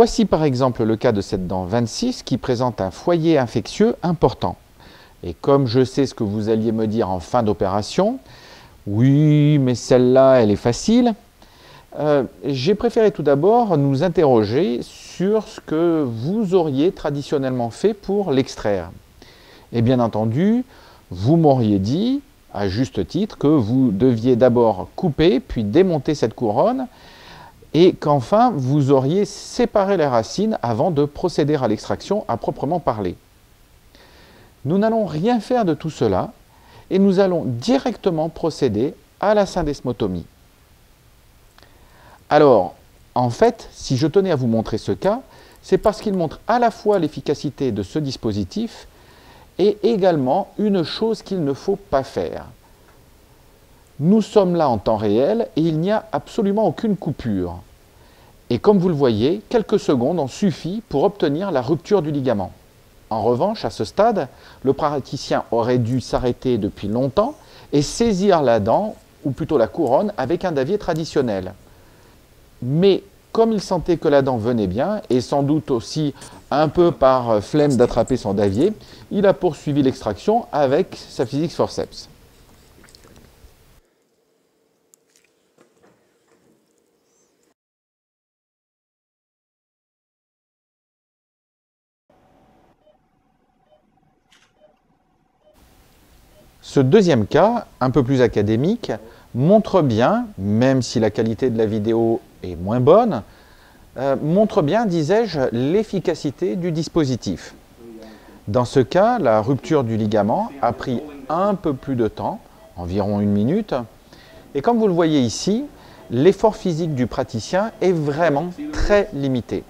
Voici par exemple le cas de cette dent 26 qui présente un foyer infectieux important. Et comme je sais ce que vous alliez me dire en fin d'opération, oui, mais celle-là, elle est facile, j'ai préféré tout d'abord nous interroger sur ce que vous auriez traditionnellement fait pour l'extraire. Et bien entendu, vous m'auriez dit, à juste titre, que vous deviez d'abord couper, puis démonter cette couronne, et qu'enfin, vous auriez séparé les racines avant de procéder à l'extraction à proprement parler. Nous n'allons rien faire de tout cela, et nous allons directement procéder à la syndesmotomie. Alors, en fait, si je tenais à vous montrer ce cas, c'est parce qu'il montre à la fois l'efficacité de ce dispositif et également une chose qu'il ne faut pas faire. Nous sommes là en temps réel et il n'y a absolument aucune coupure. Et comme vous le voyez, quelques secondes ont suffi pour obtenir la rupture du ligament. En revanche, à ce stade, le praticien aurait dû s'arrêter depuis longtemps et saisir la dent, ou plutôt la couronne, avec un davier traditionnel. Mais comme il sentait que la dent venait bien, et sans doute aussi un peu par flemme d'attraper son davier, il a poursuivi l'extraction avec sa Physix Forceps. Ce deuxième cas, un peu plus académique, montre bien, même si la qualité de la vidéo est moins bonne, montre bien, disais-je, l'efficacité du dispositif. Dans ce cas, la rupture du ligament a pris un peu plus de temps, environ 1 minute, et comme vous le voyez ici, l'effort physique du praticien est vraiment très limité.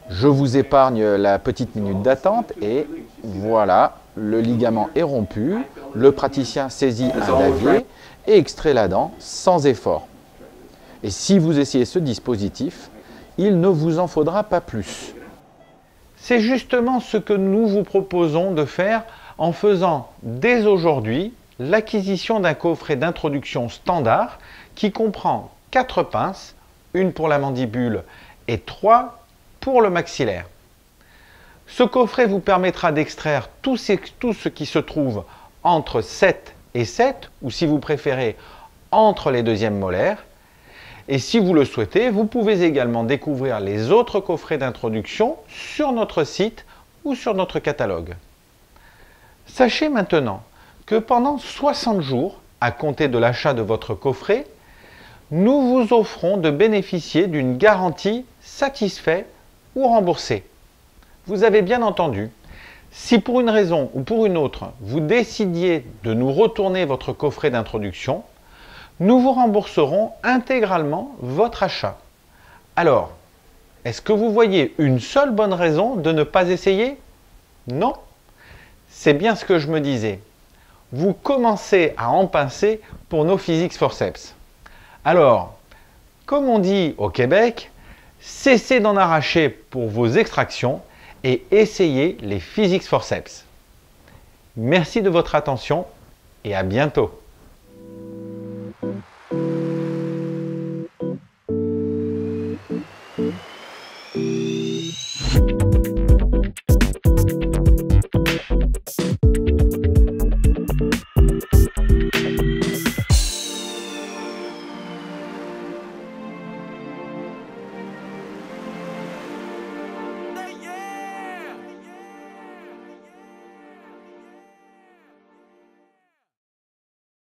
Je vous épargne la petite minute d'attente et voilà, le ligament est rompu, le praticien saisit un davier et extrait la dent sans effort. Et si vous essayez ce dispositif, il ne vous en faudra pas plus. C'est justement ce que nous vous proposons de faire en faisant dès aujourd'hui l'acquisition d'un coffret d'introduction standard qui comprend 4 pinces, une pour la mandibule et 3 pour le maxillaire. Ce coffret vous permettra d'extraire tout ce qui se trouve entre 7 et 7, ou si vous préférez, entre les deuxièmes molaires. Et si vous le souhaitez, vous pouvez également découvrir les autres coffrets d'introduction sur notre site ou sur notre catalogue. Sachez maintenant que pendant 60 jours, à compter de l'achat de votre coffret, nous vous offrons de bénéficier d'une garantie satisfait ou remboursée. Vous avez bien entendu, si pour une raison ou pour une autre, vous décidiez de nous retourner votre coffret d'introduction, nous vous rembourserons intégralement votre achat. Alors, est-ce que vous voyez une seule bonne raison de ne pas essayer? Non? C'est bien ce que je me disais. Vous commencez à en pincer pour nos Physix Forceps. Alors, comme on dit au Québec, cessez d'en arracher pour vos extractions et essayez les Physix Forceps. Merci de votre attention et à bientôt.